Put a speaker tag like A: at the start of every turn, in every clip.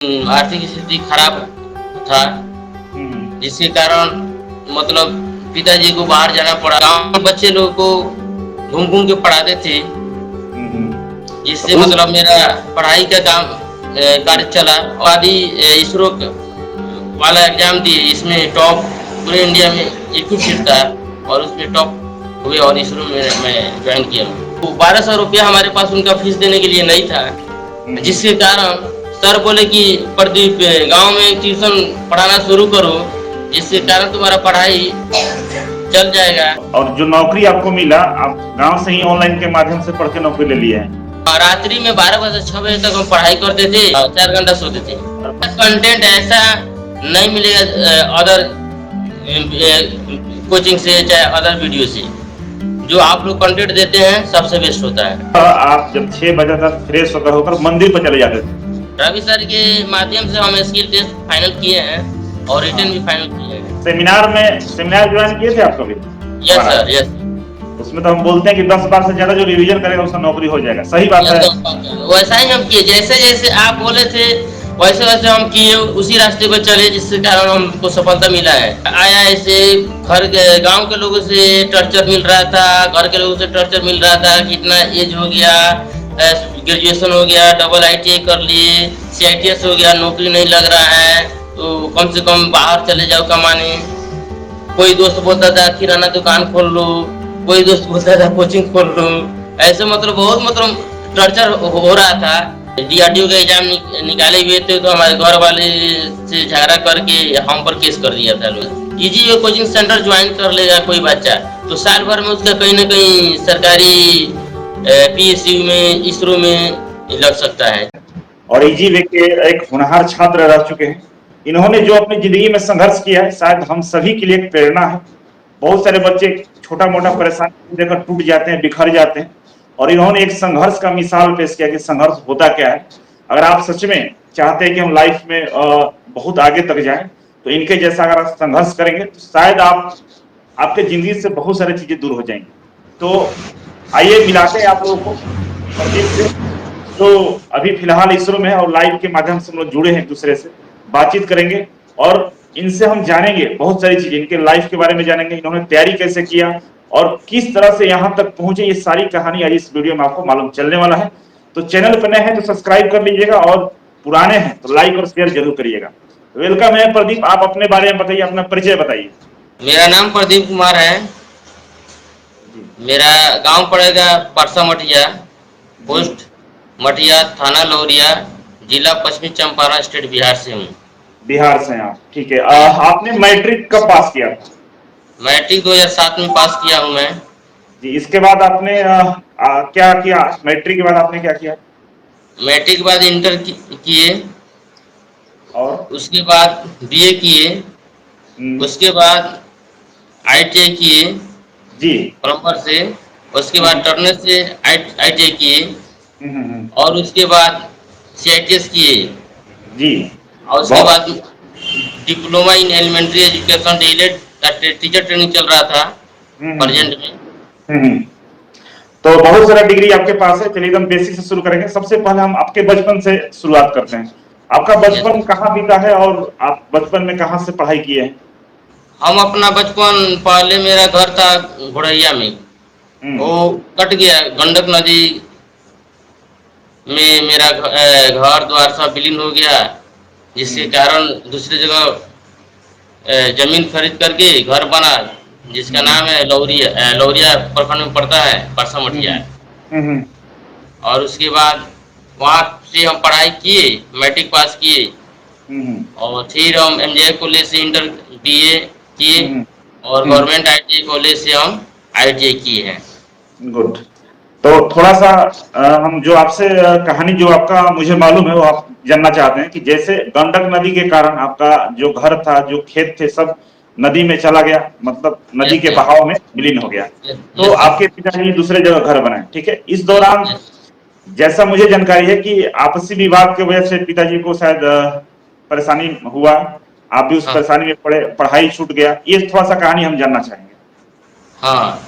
A: आर्थिक स्थिति खराब था, जिसके कारण मतलब पिताजी को बाहर जाना पड़ा। गाँव में बच्चे लोगों को घूम-घूम के पढ़ाते थे,
B: तो
A: जिससे
B: उस
A: मतलब मेरा पढ़ाई का काम कार्य चला और आदि इसरो वाला एग्जाम दिए। इसमें टॉप पूरे इंडिया में एक ही सीट था और उसमें टॉप हुए और इसरो में मैं ज्वाइन किया। तो 1200 रुपया हमारे पास उनका फीस देने के लिए नहीं था, जिसके कारण सर बोले कि प्रदीप गांव में ट्यूशन पढ़ाना शुरू करो, जिसके कारण तुम्हारा पढ़ाई चल जाएगा।
B: और जो नौकरी आपको मिला, आप गांव से ही ऑनलाइन के माध्यम से पढ़ के नौकरी ले लिए हैं।
A: रात्रि में 12 बजे 6 बजे तक हम पढ़ाई करते थे, 4 घंटा सोते थे। कंटेंट ऐसा नहीं मिलेगा अदर कोचिंग से चाहे अदर वीडियो से, जो आप लोग कंटेंट देते हैं सबसे बेस्ट होता है।
B: आप जब 6 बजे तक फ्रेश होकर मंदिर पर चले जाते थे।
A: रवि सर के माध्यम से हम स्किल टेस्ट फाइनल किए हैं और रिटर्न भी फाइनल किए हैं।
B: सेमिनार ज्वाइन किए थे आप कभी?
A: Yes sir, yes.
B: उसमें तो हम बोलते हैं कि 10 बार से ज्यादा जो रिवीजन करेगा उसका नौकरी हो जाएगा। सही बात है।
A: वैसा ही हम किए, जैसे जैसे आप बोले थे वैसे वैसे हम किए, उसी रास्ते पर चले, जिसके कारण हमको सफलता मिला है। आया ऐसे घर के गांव के लोगों से टर्चर मिल रहा था, घर के लोगों से टर्चर मिल रहा था कि इतना एज हो गया, ग्रेजुएशन हो गया, डबल ITI कर लिए, CITS हो गया, नौकरी नहीं लग रहा है, तो कम से कम बाहर चले जाओ कमाने। कोई दोस्त बोलता था किराना दुकान खोल लो, कोई दोस्त बोलता था कोचिंग खोल लो। ऐसे मतलब बहुत मतलब टर्चर हो रहा था। DRDO का एग्जाम निकाले हुए थे, तो हमारे घर वाले से झगड़ा करके हम पर केस कर दिया था लोग। इजी कोचिंग सेंटर ज्वाइन कर लेगा कोई बच्चा, तो साल भर में उसका कहीं ना कहीं सरकारी PSU में, इसरो में लग सकता है।
B: और इजी वे के एक होनहार छात्र रह चुके हैं। इन्होंने जो अपनी जिंदगी में संघर्ष किया है, शायद हम सभी के लिए एक प्रेरणा है। बहुत सारे बच्चे छोटा मोटा परेशानी देकर टूट जाते हैं, बिखर जाते हैं, और इन्होंने एक संघर्ष का मिसाल पेश किया कि संघर्ष होता क्या है। अगर आप सच में चाहते हैं कि हम लाइफ में बहुत आगे तक जाएं, तो इनके जैसा अगर आप संघर्ष करेंगे तो शायद आपके जिंदगी से बहुत सारी चीजें दूर हो जाएंगी। तो आइए मिलाते हैं आप लोगों को प्रदीप से, तो अभी फिलहाल इसरो में है और लाइव के माध्यम से हम लोग जुड़े हैं, एक दूसरे से बातचीत करेंगे और इनसे हम जानेंगे बहुत सारी चीजें, इनके लाइफ के बारे में जानेंगे, इन्होंने तैयारी कैसे किया और किस तरह से यहाँ तक पहुंचे। ये सारी कहानी आज इस वीडियो में आपको मालूम चलने वाला है। तो चैनल पर नए हैं तो सब्सक्राइब कर लीजिएगा और पुराने हैं तो लाइक और शेयर जरूर करिएगा। वेलकम है प्रदीप, आप अपने बारे में बताइए, अपना परिचय बताइए।
A: मेरा नाम प्रदीप कुमार है। मेरा गांव पड़ेगा परसा मटिया, पोस्ट मटिया, थाना लौरिया, जिला पश्चिमी चंपारण, स्टेट बिहार से हूँ।
B: बिहार से हैं आप, ठीक है। आपने मैट्रिक कब पास किया था?
A: मैट्रिक 2007 में पास किया हूँ मैं।
B: जी, इसके बाद आपने क्या किया? मैट्रिक के बाद आपने क्या किया?
A: मैट्रिक के बाद इंटर किए,
B: और
A: उसके बाद BA किए, उसके बाद ITI किए
B: जी,
A: प्लम्बर से, उसके बाद टर्नर से ITI किए
B: हम्म,
A: और उसके बाद CITS किए
B: जी,
A: और उसके
B: बहुत
A: बाद diploma in elementary education DElEd का टीचर ट्रेनिंग चल रहा था प्रेजेंट में।
B: हम्म। तो बहुत सारा डिग्री आपके पास है। चलिए एकदम बेसिक से शुरू करेंगे। सबसे पहले हम आपके बचपन से शुरुआत करते हैं। आपका
A: Yes.
B: बचपन कहाँ बीता है और आप बचपन में कहाँ से पढ़ाई किए हैं?
A: हम अपना बचपन, पहले मेरा घर था घोड़ैया में, वो कट गया। गंडक नदी में मेरा घर द्वार सब विलीन हो गया, जिसके कारण दूसरी जगह जमीन खरीद करके घर बना, जिसका नाम है लौरिया। लौरिया प्रखंड में पड़ता है, परसा मटिया। और उसके बाद वहाँ से हम पढ़ाई किए, मैट्रिक पास किए और फिर हम MJ कॉलेज से इंटर BA किए और गवर्नमेंट ITI कॉलेज से हम ITI किए हैं।
B: गुड। तो थोड़ा सा हम जो आपसे कहानी जो आपका मुझे मालूम है वो आप जानना चाहते हैं कि जैसे गंडक नदी के कारण आपका जो घर था, जो खेत थे, सब नदी में चला गया, मतलब नदी
A: यस
B: के
A: यस
B: बहाव में विलीन हो गया। तो
A: यस सर।
B: आपके पिताजी दूसरे जगह घर बनाए, ठीक है। इस दौरान
A: यस
B: जैसा मुझे जानकारी है कि आपसी विवाद की वजह से पिताजी को शायद परेशानी हुआ, आप भी उस
A: हाँ
B: परेशानी में पड़े, पढ़ाई छूट गया। ये थोड़ा सा कहानी हम जानना चाहेंगे।
A: हाँ।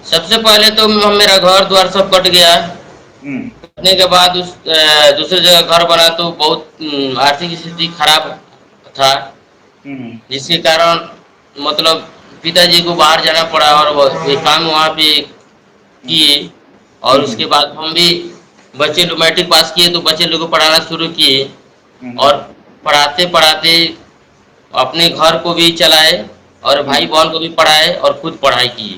A: सबसे पहले तो मेरा घर द्वार सब कट गया। करने के बाद दूसरी जगह घर बना तो बहुत आर्थिक स्थिति खराब था,
B: हम्म
A: जिसके कारण मतलब पिताजी को बाहर जाना पड़ा और ये काम वहाँ पे
B: हम्म
A: किए। और
B: हम्म
A: उसके बाद हम भी बच्चे लोग मैट्रिक पास किए तो बच्चे लोग को पढ़ाना शुरू किए।
B: हम्म।
A: और पढ़ाते पढ़ाते अपने घर को भी चलाए और
B: हम्म।
A: भाई बहन को भी पढ़ाए और खुद पढ़ाई किए।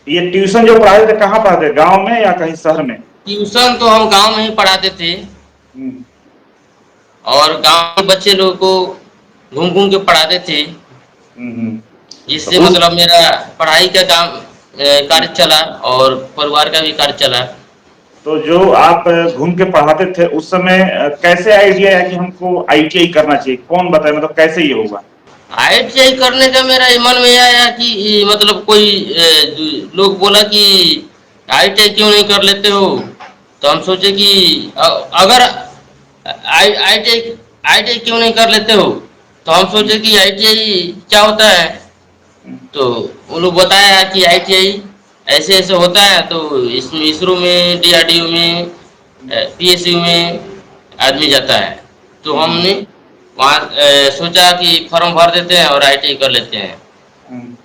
B: ये ट्यूशन जो पढ़ाते थे कहाँ पढ़ाते थे, गांव में या कहीं शहर में?
A: ट्यूशन तो हम गांव में ही पढ़ाते थे
B: हम्म
A: और गांव के बच्चे लोगों को घूम घूम के पढ़ाते थे,
B: हम्म। तो
A: जिससे
B: उस
A: मतलब मेरा पढ़ाई का काम कार्य चला और परिवार का भी कार्य चला।
B: तो जो आप घूम के पढ़ाते थे उस समय कैसे आइडिया है कि हमको आईटीआई करना चाहिए, कौन बताए, मतलब कैसे ये होगा?
A: आईटीआई करने का मेरा मन में आया कि मतलब कोई लोग बोला कि आईटीआई क्यों नहीं कर लेते हो, तो हम सोचे कि अगर आईटीआई आईटीआई क्यों नहीं कर लेते हो, तो हम सोचे कि आईटीआई क्या होता है। तो वो लोग बताया कि आईटीआई ऐसे ऐसे होता है, तो इसमें इसरो में, डीआरडीओ में, पीएसयू में आदमी जाता है। तो
B: हम्म
A: हमने वहाँ सोचा कि फॉर्म भर देते हैं और आईटीआई कर लेते हैं।
B: हम्म।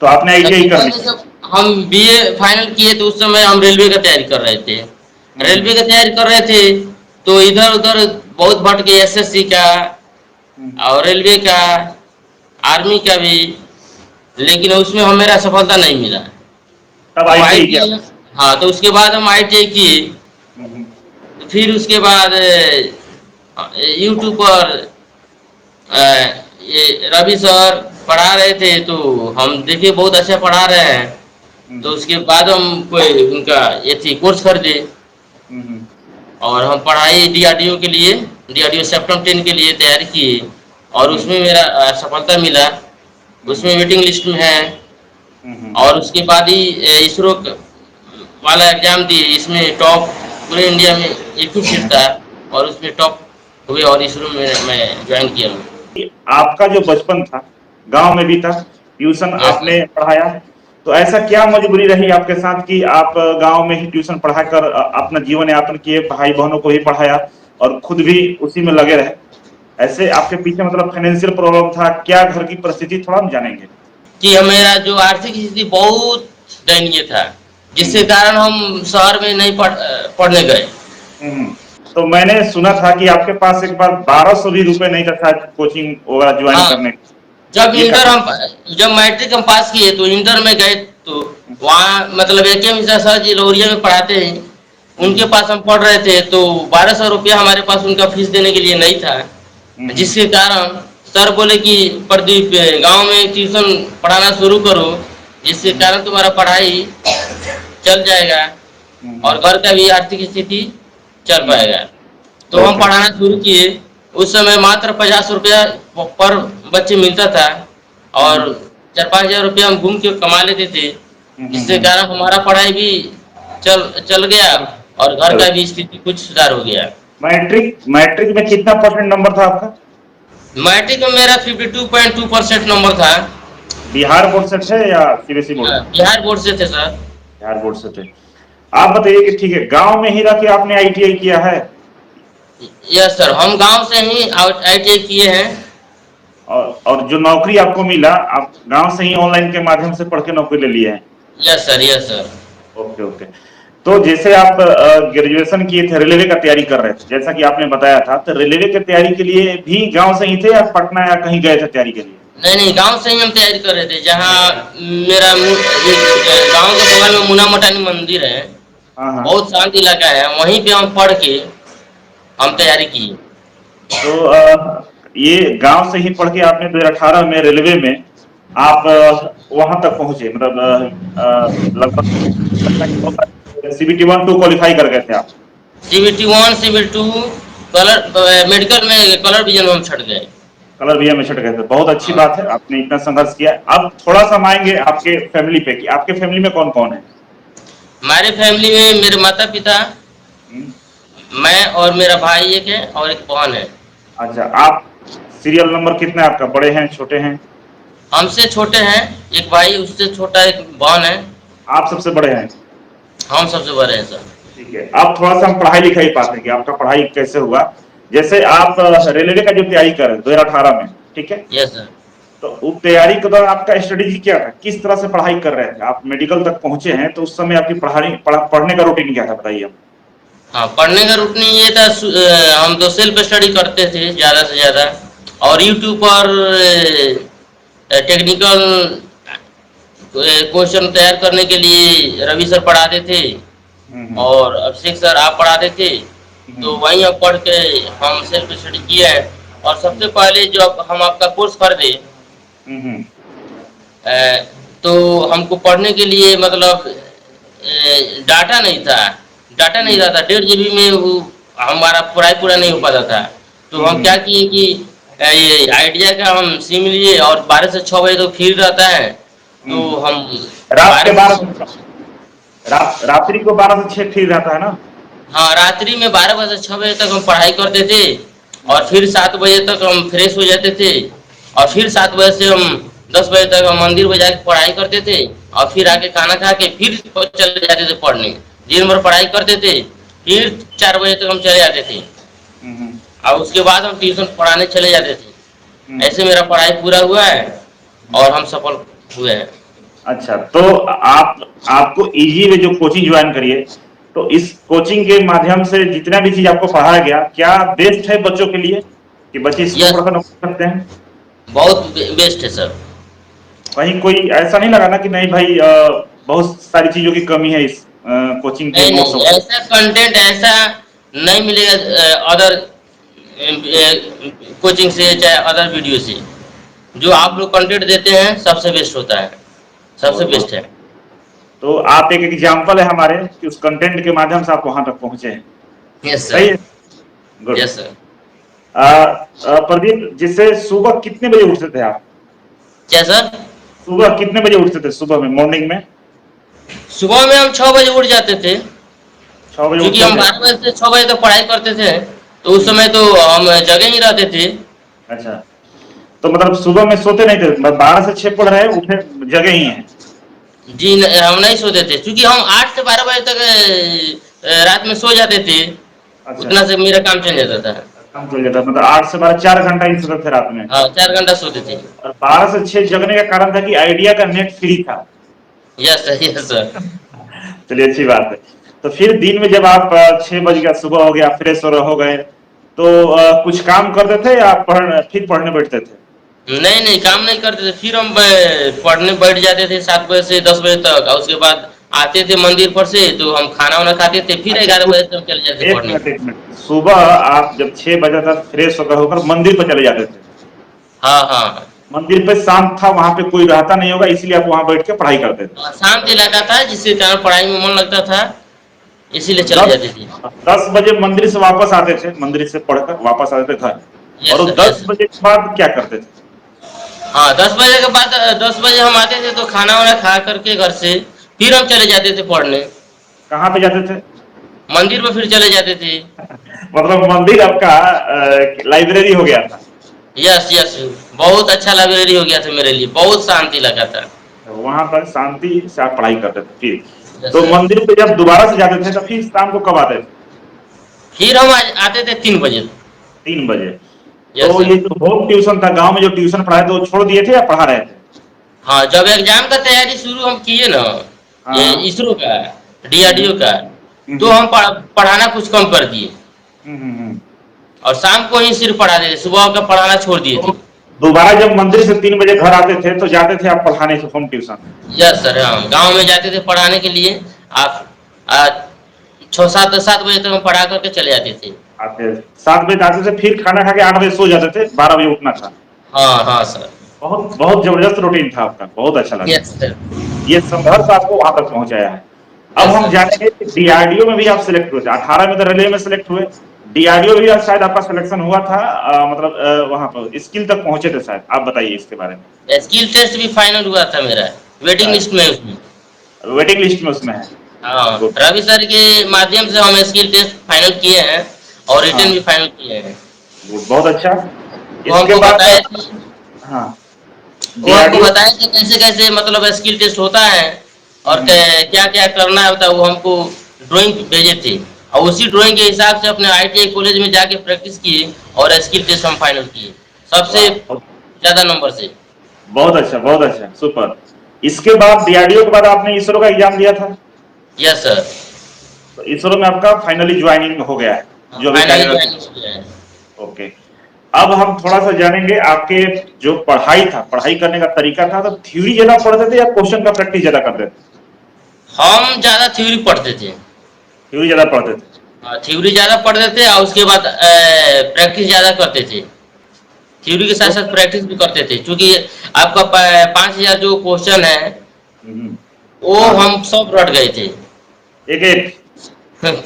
B: तो आपने आईटीआई
A: सबसे
B: कर
A: पहले
B: लिया?
A: जब हम बीए फाइनल किए तो उस समय हम रेलवे का तैयारी कर रहे थे।
B: हम्म
A: रेलवे का तैयारी कर रहे थे तो इधर उधर बहुत भटके गए, एसएससी का
B: हम्म।
A: और रेलवे का, आर्मी का भी, लेकिन उसमें हम मेरा सफलता नहीं मिला।
B: तब
A: हम
B: आईटीआई किया?
A: आईटीआई, हाँ, तो उसके बाद हम आईटीआई किए।
B: हम्म
A: तो फिर उसके बाद यूट्यूब पर अ, ये रवि सर पढ़ा रहे थे तो हम देखे बहुत अच्छा पढ़ा रहे हैं। तो
B: हम्म
A: उसके बाद हम कोई उनका ये थी कोर्स खरीदे
B: हम्म
A: और हम पढ़ाई डीआरडीओ के लिए, डीआरडीओ सेप्टम 10 के लिए तैयारी किए और
B: हम्म
A: उसमें मेरा सफलता मिला।
B: हम्म
A: उसमें वेटिंग लिस्ट में है।
B: हम्म।
A: और उसके बाद ही इसरो वाला एग्जाम दिए, इसमें टॉप पूरे इंडिया में एक ही सीट था और उसमें टॉप हुए और इसरो में मैं ज्वाइन किया हूँ।
B: आपका जो बचपन था गांव में भी था, ट्यूशन
A: यस सर।
B: आपने पढ़ाया, तो ऐसा क्या मजबूरी रही आपके साथ कि आप गांव में ही ट्यूशन पढ़ाकर अपना जीवन यापन किए, भाई बहनों को ही पढ़ाया और खुद भी उसी में लगे रहे? ऐसे आपके पीछे मतलब फाइनेंशियल प्रॉब्लम था क्या, घर की परिस्थिति थोड़ा हम जानेंगे?
A: कि मेरा जो आर्थिक स्थिति बहुत दयनीय था, जिसके
B: हम्म
A: कारण हम शहर में नहीं पढ़ने गए।
B: हम्म। तो मैंने सुना था कि आपके पास एक बार 1200 भी रुपए नहीं था शायद कोचिंग वगैरह ज्वाइन
A: हाँ,
B: करने का।
A: जब
B: ये
A: इंटर
B: कहा?
A: हम जब मैट्रिक हम पास किए तो इंटर में गए तो वहाँ मतलब ए के मिश्रा सर जी लोरिया में पढ़ाते हैं, उनके
B: हम्म
A: पास हम पढ़ रहे थे तो 1200 रुपया हमारे पास उनका फीस देने के लिए नहीं था।
B: हम्म
A: जिसके कारण सर बोले कि प्रदीप गांव में ट्यूशन पढ़ाना शुरू करो, जिसके
B: हम्म
A: कारण तुम्हारा पढ़ाई चल जाएगा और
B: हम्म
A: घर का भी आर्थिक स्थिति चल
B: हम्म।
A: पाएगा। तो हम
B: ओके।
A: पढ़ाना शुरू किए। उस समय मात्र 50 रुपया पर बच्चे मिलता था और
B: हम्म
A: 4-5 हज़ार रुपया हम घूम के कमा लेते थे, जिसके
B: हम्म।
A: कारण हमारा पढ़ाई भी चल चल गया और घर
B: चलो,
A: का भी स्थिति कुछ सुधार हो गया।
B: मैट्रिक मैट्रिक में कितना परसेंट नंबर था आपका?
A: मैट्रिक में मेरा 52.2% नंबर था।
B: बिहार बोर्ड से थे या सीबीएसई बोर्ड से?
A: बिहार बोर्ड से थे सर।
B: बिहार बोर्ड से थे। आप बताइए कि ठीक है, गांव में ही रह के आपने आईटीआई किया है?
A: यस सर, हम गांव से ही आईटीआई किए हैं।
B: और जो नौकरी आपको मिला, आप गांव से ही ऑनलाइन के माध्यम से पढ़ के नौकरी ले लिए हैं?
A: Yes sir, yes sir.
B: Okay okay. तो जैसे आप ग्रेजुएशन किए थे, रेलवे का तैयारी कर रहे थे जैसा कि आपने बताया था, तो रेलवे की तैयारी के लिए भी गांव से ही थे या पटना या कहीं गए थे तैयारी के लिए?
A: नहीं नहीं, गांव से ही हम तैयारी कर रहे थे। जहाँ मेरा गांव के बगल में मुना मटानी मंदिर है,
B: हाँ हाँ।
A: बहुत शांत इलाका है, वहीं पे हम पढ़ के हम तैयारी किए।
B: तो ये गांव से ही पढ़ के आपने 2018 में रेलवे में आप वहां तक पहुंचे, मतलब लगभग सीबीटी 1 2 क्वालिफाई कर गए थे आप?
A: CBT 1 CBT 2 कलर मेडिकल में कलर विजन में हम छट गए।
B: कलर भैया में छट गए थे, बहुत अच्छी
A: हाँ।
B: बात है, आपने इतना संघर्ष किया। अब थोड़ा सा हम आएंगे आपके फैमिली पे कि आपके फैमिली में कौन कौन है?
A: हमारे फैमिली में मेरे माता पिता,
B: हम्म,
A: मैं और मेरा भाई एक है और एक बहन है।
B: अच्छा, आप सीरियल नंबर कितना है आपका, बड़े हैं छोटे हैं?
A: हमसे छोटे हैं एक भाई, उससे छोटा एक बहन है।
B: आप सबसे बड़े हैं?
A: हम सबसे बड़े हैं सर।
B: ठीक है, अब थोड़ा-सा हम पढ़ाई-लिखाई बात है कि आपका पढ़ाई कैसे हुआ? जैसे आप रेलवे का जो तैयारी कर रहे हैं 2018 में, ठीक है?
A: Yes sir.
B: तो उस तैयारी के दौरान आपका स्ट्रेटेजी क्या था? किस तरह से पढ़ाई कर रहे थे? आप मेडिकल तक पहुँचे हैं, तो उस समय आपकी पढ़ने का रूटीन क्या था बताइए हम?
A: हाँ, पढ़ने का रूटीन ये था हम तो सेल्फ स्टडी करते थे ज़्यादा से ज़्यादा, और यूट्यूब पर टेक्निकल क्वेश्चन तैयार करने के लिए रवि सर पढ़ाते थे
B: हुँ, हुँ।
A: और अभिषेक सर आप पढ़ाते थे।
B: हुँ,
A: तो वहीं हम पढ़ के हम सेल्फ स्टडी किए हैं। और
B: हुँ,
A: सबसे पहले जो हम आपका कोर्स खरीदे,
B: हुँ, हुँ,
A: अ, तो हमको पढ़ने के लिए मतलब डाटा नहीं था, डाटा नहीं
B: हुँ,
A: रहता, 1.5 GB में वो हमारा पढ़ाई पूरा नहीं हो पाता था। तो
B: हुँ,
A: हम क्या
B: हुँ,
A: किए कि ये आइडिया का हम सिम लिए, और 12 से 6 बजे तो फ्री रहता है,
B: हुँ।
A: तो हम
B: रात के
A: 12 से
B: 12
A: 6।
B: रात्रि को 12 से 6 फ्री रहता है ना?
A: हाँ, रात्रि में 12 बजे से 6 बजे तक हम पढ़ाई करते थे,
B: हुँ,
A: और फिर 7 बजे तक हम फ्रेश हो जाते थे, और फिर 7 बजे से हम 10 बजे तक हम मंदिर में जाके पढ़ाई करते थे, और फिर
B: हुँ,
A: आके खाना खा के फिर चले जाते थे पढ़ने। दिन भर पढ़ाई करते थे, फिर 4 बजे तक हम चले जाते थे,
B: हुँ, हुँ,
A: और उसके बाद हम ट्यूशन पढ़ाने चले जाते थे।
B: हुँ,
A: ऐसे मेरा पढ़ाई पूरा हुआ है
B: हुँ।
A: और हम सफल हुए हैं।
B: अच्छा, तो आपको ईजी में जो कोचिंग ज्वाइन करी है, तो इस कोचिंग के माध्यम से जितना भी चीज़ आपको पढ़ाया गया, क्या बेस्ट है बच्चों के लिए कि बच्चे इसको
A: यस,
B: पढ़कर नौकरी कर सकते हैं?
A: बहुत बेस्ट है सर।
B: कहीं कोई ऐसा नहीं लगा ना कि नहीं भाई बहुत सारी चीज़ों की कमी है इस कोचिंग के
A: नहीं
B: नोट्स
A: नहीं,
B: वगैरह?
A: ऐसा कंटेंट ऐसा नहीं मिलेगा अदर कोचिंग से चाहे अदर वीडियो से। जो आप लोग कंटेंट देते हैं सबसे बेस्ट होता है, सबसे
B: बहुत बहुत
A: बेस्ट है।
B: तो आप एक एग्जाम्पल है हमारे कि उस कंटेंट के माध्यम से आप वहां तक पहुंचे हैं।
A: यस
B: सही
A: सर।
B: है। गुड।
A: Yes sir.
B: प्रदीप, जिससे सुबह कितने बजे उठते थे आप?
A: क्या सर?
B: सुबह कितने बजे उठते थे सुबह में, मॉर्निंग में?
A: सुबह में हम 6 बजे उठ जाते थे,
B: 6 बजे
A: क्योंकि
B: उठते
A: हम
B: थे?
A: 12 बजे से 6 बजे तक पढ़ाई करते थे, तो उस
B: हम्म।
A: समय तो हम जगह ही रहते थे।
B: अच्छा, तो मतलब सुबह में सोते नहीं थे, 12 से 6 पढ़ रहे हैं, उठे जगह ही हैं?
A: जी हम नहीं सोते थे, क्योंकि हम 8 से 12 बजे तक रात में सो जाते थे।
B: अच्छा,
A: उतना से मेरा काम चल जाता था।
B: काम चल जाता, मतलब 8 से 12 4 घंटा ही सोते थे रात में?
A: हाँ, 4 घंटा सोते थे।
B: और 12 से 6 जगने का कारण था कि आइडिया का नेट फ्री था?
A: Yes sir, yes sir.
B: चलिए, अच्छी बात है। तो फिर दिन में जब आप 6 बज गया, सुबह हो गया, फ्रेश हो गए, तो कुछ काम करते थे या फिर पढ़ने बैठते थे?
A: नहीं नहीं, काम नहीं करते थे, फिर हम पढ़ने बैठ जाते थे 7 बजे से 10 बजे तक, और उसके बाद आते थे मंदिर पर से, तो हम खाना वाना खाते थे, फिर
B: अच्छा,
A: 11
B: तो
A: बजे से हम चले जाते थे
B: एक
A: पढ़ने।
B: मिनट, एक मिनट, सुबह आप जब 6 बजे तक फ्रेश होकर मंदिर पर चले जाते थे?
A: हाँ हाँ
B: मंदिर पे शांत था, वहां पे कोई रहता नहीं होगा, इसलिए आप वहां बैठ के पढ़ाई करते थे?
A: हाँ, शांत इलाका था, जिसके कारण पढ़ाई में मन लगता था, इसीलिए
B: तो
A: चले जाते थे।
B: 10 बजे मंदिर से वापस आते थे, मंदिर से पढ़कर वापस आते थे घर, और
A: यस
B: वो
A: सर,
B: दस
A: यस सर।
B: बजे के बाद क्या करते थे?
A: हाँ, 10 बजे के बाद 10 बजे हम आते थे, तो खाना वाना खा करके घर से फिर हम चले जाते थे पढ़ने।
B: कहाँ पे जाते थे?
A: मंदिर पर फिर चले जाते थे।
B: मतलब मंदिर आपका लाइब्रेरी हो गया था?
A: यस यस, बहुत अच्छा लाइब्रेरी हो गया था मेरे लिए, बहुत शांति लगा था।
B: वहां पर शांति से आप पढ़ाई करते थे फिर?
A: यस
B: तो
A: सर।
B: मंदिर पे जब दोबारा से जाते थे तो फिर शाम को कब आते थे?
A: फिर हम आते थे 3 बजे।
B: 3 बजे? तो
A: यस
B: ये
A: सर।
B: जो होम ट्यूशन था, गांव में जो ट्यूशन पढ़ाए थे, वो छोड़ दिए थे या पढ़ा रहे थे?
A: हाँ, जब एग्जाम का तैयारी शुरू हम किए ना,
B: हाँ,
A: ये
B: हाँ।
A: इसरो का,
B: हम्म,
A: डीआरडीओ का, तो
B: हम्म,
A: हम पढ़ाना कुछ कम कर दिए,
B: हम्म।
A: और शाम को ही सिर्फ पढ़ाते थे, सुबह का पढ़ाना छोड़ दिए
B: तो
A: थे।
B: दोबारा जब मंदिर से 3 बजे घर आते थे तो जाते थे आप पढ़ाने से होम ट्यूशन?
A: यस सर, हाँ, गांव में जाते थे पढ़ाने के लिए। आप 6 7 7 बजे तक हम पढ़ा करके चले जाते थे।
B: आते 7 बजे आते थे, फिर खाना खा के 8 बजे सो जाते थे, 12 बजे उठना था?
A: हाँ हाँ सर।
B: बहुत बहुत जबरदस्त रूटीन था आपका, बहुत अच्छा लगा।
A: Yes sir.
B: ये संघर्ष आपको वहां तक पहुंचाया है। अब
A: यस
B: हम
A: सर।
B: जानेंगे कि डीआरडीओ में भी आप सिलेक्ट हुए थे, 18 में तो रेलवे में सिलेक्ट हुए, डीआरडीओ भी शायद आपका सिलेक्शन हुआ था, मतलब वहां पर स्किल तक पहुंचे थे शायद, आप बताइए इसके बारे में।
A: स्किल टेस्ट भी फाइनल हुआ था मेरा, वेटिंग लिस्ट में उसमें।
B: वेटिंग लिस्ट में उसमें है?
A: हाँ,
B: गुड।
A: रवि सर के माध्यम से हम स्किल टेस्ट फाइनल किए हैं, और रिटर्न
B: हाँ,
A: भी फाइनल किए हैं।
B: गुड, बहुत अच्छा।
A: वो
B: इसके
A: हमको
B: बाद
A: बताए थे
B: हाँ,
A: वो हमको
B: डीआरडीओ।
A: बताया कि कैसे कैसे मतलब स्किल टेस्ट होता है, और
B: हम्म,
A: क्या क्या करना होता है, वो हमको ड्राइंग भेजे थे और उसी ड्राइंग के हिसाब से अपने आईटीआई कॉलेज में जाके प्रैक्टिस किए और स्किल टेस्ट हम फाइनल किए सबसे
B: वाह,
A: ज्यादा नंबर से।
B: बहुत अच्छा, सुपर। इसके बाद डीआरडीओ के बाद आपने इसरो का एग्जाम दिया था।
A: Yes sir.
B: तो इसरो में आपका फाइनली ज्वाइनिंग हो गया है, जो अभी
A: फाइनली
B: कार्यरत
A: ज्वाइनिंग
B: है।
A: हो गया है।
B: ओके। अब हम थोड़ा सा जानेंगे आपके जो पढ़ाई था, पढ़ाई करने का तरीका था, तो थ्योरी ज्यादा पढ़ते थे या क्वेश्चन का प्रैक्टिस ज्यादा करते थे?
A: हम ज्यादा थ्योरी पढ़ते थे।
B: थ्योरी ज्यादा पढ़ते थे।
A: थ्योरी ज्यादा पढ़ते थे और उसके बाद प्रैक्टिस ज्यादा करते थे। थ्योरी के साथ
B: तो
A: साथ प्रैक्टिस भी करते थे क्योंकि आपका 5,000 जो क्वेश्चन है
B: हम्म,
A: वो
B: हाँ हाँ,
A: हम सब रट गए थे।
B: एक एक।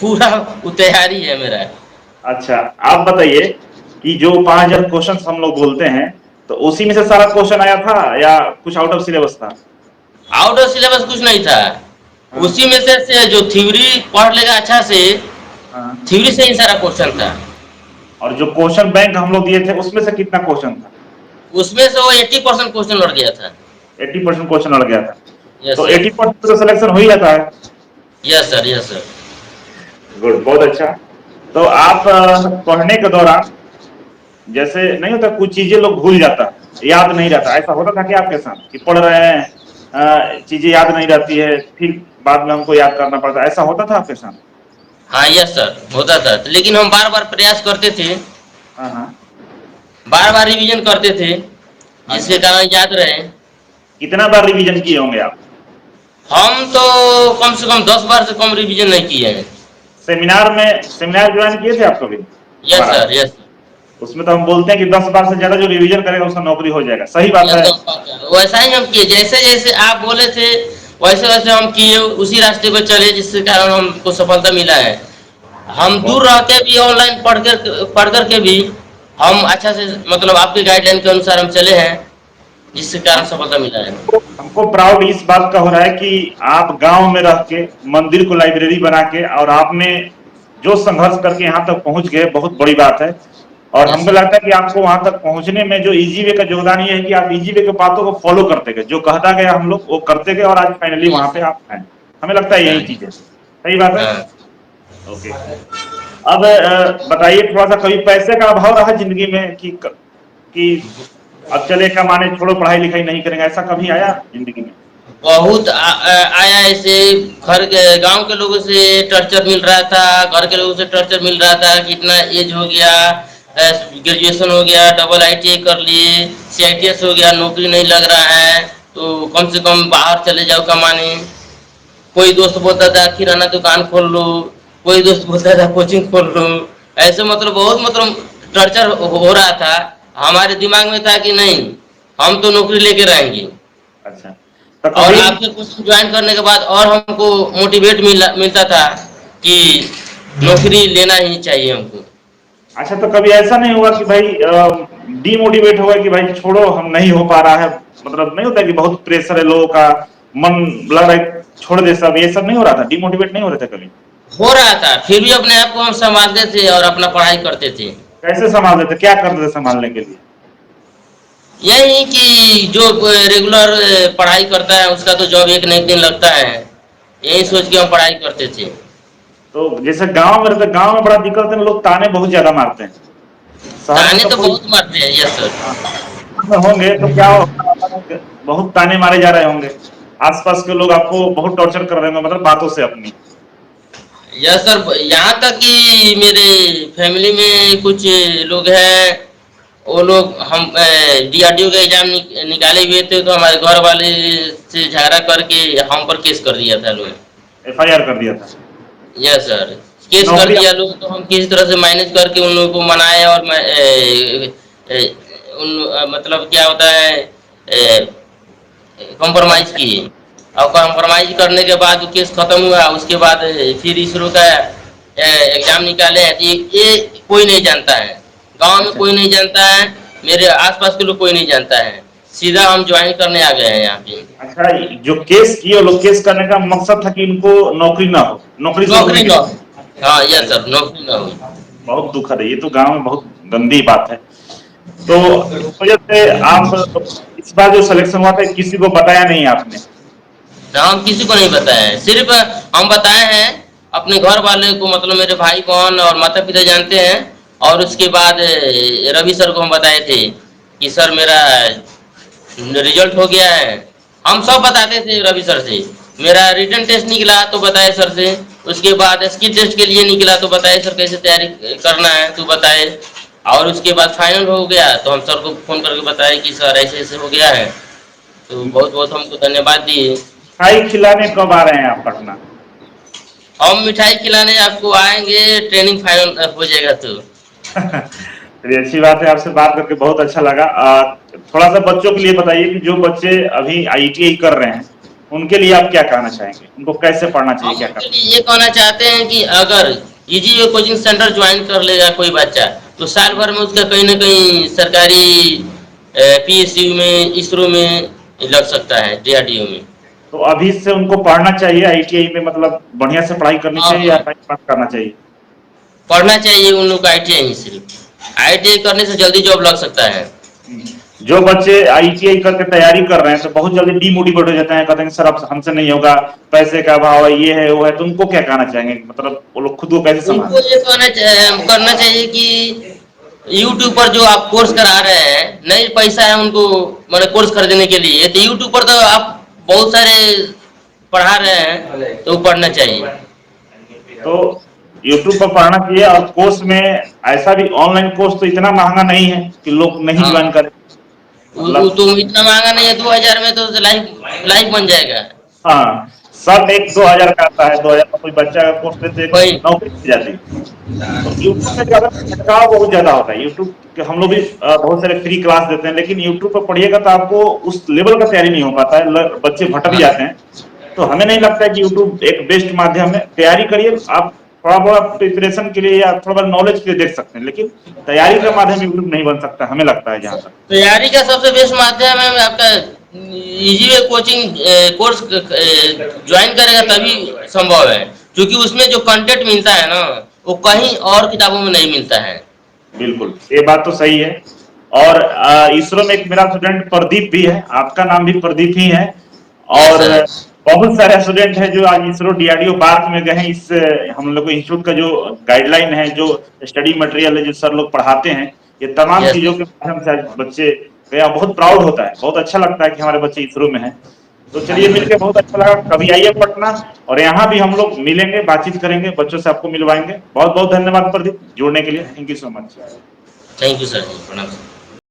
A: पूरा वो तैयारी है मेरा।
B: अच्छा, आप बताइए कि जो 5,000 क्वेश्चन हम लोग बोलते हैं, तो उसी में से सारा क्वेश्चन आया था या कुछ आउट ऑफ सिलेबस था?
A: आउट ऑफ सिलेबस कुछ नहीं था।
B: हाँ
A: उसी में से जो थ्योरी पढ़ लेगा अच्छा से,
B: हाँ।
A: थ्योरी से ही सारा क्वेश्चन था।
B: और जो क्वेश्चन बैंक हम लोग दिए थे उसमें से कितना क्वेश्चन था?
A: उसमें से वो 80% क्वेश्चन लड़ गया था।
B: 80% क्वेश्चन अड़ गया था।
A: यस
B: तो
A: सर।
B: 80% तो सिलेक्शन हो ही जाता है।
A: Yes sir. Yes sir.
B: Good, बहुत अच्छा। तो आप पढ़ने के दौरान, जैसे नहीं होता कुछ चीजें लोग भूल जाता है, याद नहीं रहता, ऐसा होता था कि आपके साथ कि पढ़ रहे हैं, चीजें याद नहीं रहती है, फिर बाद में हमको याद करना पड़ता है, ऐसा होता था आपके साथ?
A: हाँ यस सर होता था लेकिन हम बार बार प्रयास करते थे।
B: हाँ हाँ।
A: बार बार रिवीजन करते थे जिसके
B: अच्छा,
A: कारण याद रहे।
B: कितना बार रिवीजन किए होंगे आप?
A: हम तो कम से कम 10 बार से कम रिवीजन नहीं किए हैं।
B: सेमिनार ज्वाइन किए थे आप कभी
A: यस
B: हमारा?
A: सर। यस।
B: उसमें तो हम बोलते हैं कि 10 बार से ज्यादा जो रिवीजन करेगा उसका नौकरी हो जाएगा, सही बात है?
A: एकदम पक्का। वैसा ही हम किए जैसे जैसे आप बोले थे वैसे वैसे हम किए उसी रास्ते पर चले जिसके कारण हमको सफलता मिला है। हम
B: बहुत।
A: दूर रह के भी ऑनलाइन पढ़ कर के भी हम अच्छा से मतलब आपके गाइडलाइन के अनुसार हम चले हैं जिसके कारण सफलता मिला है।
B: हमको प्राउड इस बात का हो रहा है कि आप गांव में रह के मंदिर को लाइब्रेरी बना के और आपने जो संघर्ष करके यहाँ तक पहुंच गए, बहुत बड़ी बात है। और
A: यस
B: हमको
A: सर।
B: लगता है कि आपको वहां तक पहुंचने में जो इजी वे का योगदान ये है कि आप इजी वे के बातों को फॉलो करते गए, जो कहता गया हम लोग वो करते गए और आज फाइनली वहां
A: यस
B: पे
A: सर।
B: आप हैं। हमें लगता है
A: हाँ।
B: यही चीज है, सही बात है।
A: हाँ।
B: ओके। अब बताइए, थोड़ा सा कभी पैसे का अभाव रहा जिंदगी में कि अब चले कमाने, छोड़ो पढ़ाई लिखाई नहीं करेंगे, ऐसा कभी आया जिंदगी में?
A: बहुत आया ऐसे। घर के गांव के लोगों से टर्चर मिल रहा था, घर के लोगों से टर्चर मिल रहा था कि इतना एज हो गया, ग्रेजुएशन हो गया, डबल आईटीआई कर लिए, सीआईटीएस हो गया, नौकरी नहीं लग रहा है तो कम से कम बाहर चले जाओ कमाने। कोई दोस्त बोलता था किराना दुकान खोल लो, कोई दोस्त बोलता था कोचिंग खोल लो। ऐसे मतलब बहुत मतलब टर्चर हो रहा था। हमारे दिमाग में था कि नहीं हम तो नौकरी लेके रहेंगे।
B: अच्छा, तो
A: और
B: कभी
A: आपके कोचिंग ज्वाइन करने के बाद और हमको मोटिवेट मिलता था कि नौकरी लेना ही चाहिए हमको।
B: अच्छा, तो कभी ऐसा नहीं हुआ कि भाई डीमोटिवेट हुआ कि भाई छोड़ो हम नहीं हो पा रहा है, मतलब नहीं होता कि बहुत प्रेशर है लोगों का, मन लग रहा है छोड़ दे सब, ये सब नहीं हो रहा था? डीमोटिवेट नहीं हो रहे थे कभी?
A: हो रहा था फिर भी अपने आप को हम संभालते थे और अपना पढ़ाई करते थे।
B: कैसे संभाल लेते, क्या करते थे संभालने के लिए?
A: यही कि जो रेगुलर पढ़ाई करता है उसका तो जॉब एक न एक दिन लगता है, यही
B: अच्छा,
A: सोच के हम पढ़ाई करते थे।
B: तो जैसे गांव में रहते, गांव में बड़ा दिक्कत है, लोग ताने बहुत ज्यादा मारते हैं। शहर में
A: ताने
B: तो
A: तो
B: कोई,
A: बहुत मारते हैं। Yes sir.
B: हाँ, में होंगे तो क्या बहुत ताने मारे जा रहे होंगे, आसपास के लोग आपको बहुत टॉर्चर कर रहे होंगे, मतलब बातों से अपनी।
A: यस सर यहाँ तक कि मेरे फैमिली में कुछ लोग हैं, वो लोग हम डीआरडीओ का एग्जाम निकाले हुए थे तो हमारे घर वाले से झगड़ा करके हम पर केस कर दिया था लोग।
B: एफआईआर कर दिया था?
A: Yes sir. केस कर
B: नौकरी
A: दिया लोग तो हम किसी तरह से मैनेज करके उन लोगों को मनाए और मैं मतलब क्या होता है कॉम्प्रोमाइज किए। और कॉम्प्रोमाइज करने के बाद केस खत्म हुआ उसके बाद फिर इसरो का एग्जाम निकाले हैं तो ये कोई नहीं जानता है, गांव में
B: अच्छा
A: कोई नहीं जानता है, मेरे आसपास के लोग कोई नहीं जानता है। सीधा हम ज्वाइन करने आ गए हैं यहाँ पे।
B: अच्छा, जो केस किए वो लोग, केस करने का मकसद था कि इनको नौकरी ना हो, नौकरी से रोकने
A: नौकरी
B: के
A: न
B: लिए?
A: हो। हाँ यस
B: अरे,
A: सर नौकरी न हो।
B: बहुत दुखद है, ये तो गांव में बहुत गंदी बात है। तो इस वजह से आप इस बार जो सिलेक्शन हुआ था किसी को बताया नहीं आपने?
A: हम किसी को नहीं बताए हैं, सिर्फ हम बताए हैं अपने घर वाले को मतलब मेरे भाई बहन और माता पिता जानते हैं। और उसके बाद रवि सर को हम बताए थे कि सर मेरा रिजल्ट हो गया है। हम सब बताते थे रवि सर से। मेरा रिटन टेस्ट निकला तो बताए सर से। उसके बाद स्किल टेस्ट के लिए निकला तो बताए सर कैसे तैयारी करना है तो बताए। और उसके बाद फाइनल हो गया तो हम सर को फोन करके बताए कि सर ऐसे ऐसे हो गया है। तो बहुत बहुत हमको धन्यवाद दिए।
B: मिठाई खिलाने कब आ रहे हैं आप पटना?
A: हम मिठाई खिलाने आपको आएंगे, ट्रेनिंग फाइनल हो जाएगा तो।
B: चलिए, अच्छी बात है, आपसे बात करके बहुत अच्छा लगा। थोड़ा सा बच्चों के लिए बताइए कि जो बच्चे अभी आईटीआई कर रहे हैं उनके लिए आप क्या कहना चाहेंगे, उनको कैसे पढ़ना चाहिए,
A: हम
B: क्या
A: उनके
B: करना
A: लिए ये कहना चाहते हैं कि अगर ईजी कोचिंग सेंटर ज्वाइन कर लेगा कोई बच्चा तो साल भर में उसका कहीं ना कहीं सरकारी पीएसयू में, इसरो में लग सकता है, डीआरडीओ में।
B: तो अभी से उनको पढ़ना चाहिए आईटीआई में, मतलब बढ़िया से पढ़ाई करनी
A: हाँ
B: चाहिए या
A: हाँ,
B: टाइम पास करना चाहिए?
A: पढ़ना चाहिए उन लोग को आईटीआई ही सिर्फ। आईटीआई करने से जल्दी जॉब लग सकता है।
B: जो बच्चे आईटीआई करके तैयारी कर रहे हैं तो बहुत जल्दी डीमोटिवेट हो जाते हैं, कहते हैं सर अब हमसे नहीं होगा, पैसे का अभाव है, ये है वो है, तो उनको क्या कहना चाहेंगे, मतलब वो लोग खुद को कैसे
A: उनको
B: संभालें?
A: ये करना चाहिए कि यूट्यूब पर जो आप कोर्स करा रहे हैं, नहीं पैसा है उनको मैंने कोर्स खरीदने के लिए, तो यूट्यूब पर तो आप बहुत सारे पढ़ा रहे हैं तो पढ़ना चाहिए।
B: तो यूट्यूब पर पढ़ना चाहिए, और कोर्स में ऐसा भी ऑनलाइन कोर्स तो इतना महंगा नहीं है कि लोग नहीं
A: हाँ,
B: ज्वाइन करें,
A: वो
B: मतलब
A: तो इतना महंगा नहीं है, 2000 में तो लाइफ लाइफ बन जाएगा।
B: हाँ, सब एक 2000 का आता है, 2000 का कोई बच्चा का कोर्स लेते एक
A: वही।
B: नौकरी मिल जाती है। तो यूट्यूब में ज्यादा खटकाव बहुत ज्यादा होता है, यूट्यूब के हम लोग भी बहुत सारे फ्री क्लास देते हैं, लेकिन यूट्यूब पर पढ़िएगा तो आपको उस लेवल का तैयारी नहीं हो पाता है, बच्चे भटक
A: हाँ,
B: जाते हैं। तो हमें नहीं लगता है कि यूट्यूब एक बेस्ट माध्यम है। तैयारी करिए आप, थोड़ा बहुत प्रिपरेशन के लिए या थोड़ा बहुत नॉलेज के लिए देख सकते हैं, लेकिन तैयारी का माध्यम यूट्यूब नहीं बन सकता, हमें लगता है जहां तक।
A: तैयारी का सबसे बेस्ट माध्यम है आपका easy way coaching course join करेगा तभी संभव है, क्योंकि उसमें जो कंटेंट मिलता है ना वो कहीं और किताबों में नहीं मिलता है।
B: बिल्कुल, ये बात तो सही है। और इसरो में एक मेरा स्टूडेंट प्रदीप भी है, आपका नाम भी प्रदीप ही है।
A: यस
B: और
A: सर।
B: बहुत सारे स्टूडेंट हैं जो आज इसरो डीआरडीओ पार्क में गए हैं। इस हम लोग को इंस्टीट्यूट का जो गाइडलाइन है, जो स्टडी मटेरियल है, जो सर लोग पढ़ाते हैं, ये तमाम
A: यस
B: चीजों के माध्यम से आज बच्चे गया, बहुत प्राउड होता है, बहुत अच्छा लगता है कि हमारे बच्चे इसरो में हैं। तो चलिए, मिलकर बहुत अच्छा लगा, कभी आइए पटना और यहाँ भी हम लोग मिलेंगे, बातचीत करेंगे, बच्चों से आपको मिलवाएंगे। बहुत बहुत धन्यवाद प्रदीप, जुड़ने के लिए, thank you so much.
A: Thank you sir ji, प्रणाम।